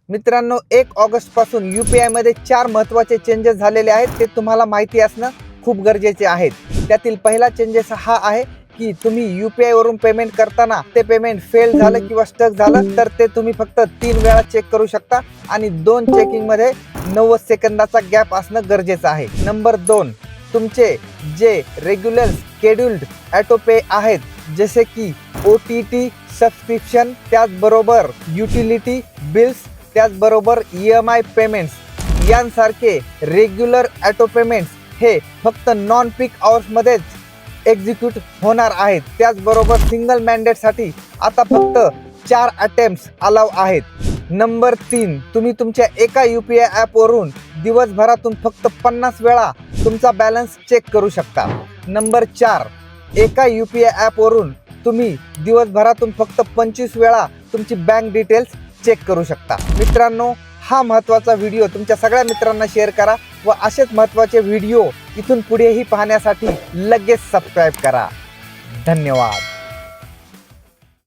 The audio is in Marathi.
मित्रांनो, 1 ऑगस्ट पासून UPI मध्ये 4 महत्त्वाचे चेंजेस झालेले आहेत. ते तुम्हाला माहिती असणं खूप गरजेचे आहेत. त्यातील पहिला चेंजेस हा आहे की तुम्ही UPI वरून पेमेंट करताना ते पेमेंट फेल झालं किंवा स्टक झालं तर ते तुम्ही फक्त 3 वेळा चेक करू शकता आणि 2 चेकिंग मध्ये 90 सेकंदाचा गॅप असणं गरजेचं आहे. नंबर 2, तुमचे जे रेग्युलर शेड्यूल्ड ऑटो पे आहेत, जसे की OTT सबस्क्रिप्शन, त्याचबरोबर युटिलिटी बिल्स, त्याचबरोबर EMI पेमेंट्स यांसारखे रेग्युलर ऑटो पेमेंट्स हे फक्त नॉन पीक आवर्समध्येच एक्झिक्यूट होणार आहेत. त्याचबरोबर सिंगल मॅन्डेटसाठी आता फक्त 4 अटेम्प्ट्स अलाव आहेत. नंबर 3, तुम्ही तुमच्या एका UPI ॲपवरून दिवसभरातून फक्त 50 वेळा तुमचा बॅलन्स चेक करू शकता. नंबर 4, एका UPI ॲपवरून तुम्ही दिवसभरातून फक्त 25 वेळा तुमची बँक डिटेल्स चेक करू शकता. मित्रांनो, हा महत्त्वाचा व्हिडिओ तुमच्या सगळ्या मित्रांना शेअर करा व असेच महत्त्वाचे व्हिडिओ इथून पुढेही पाहण्यासाठी लगेच सबस्क्राईब करा. धन्यवाद.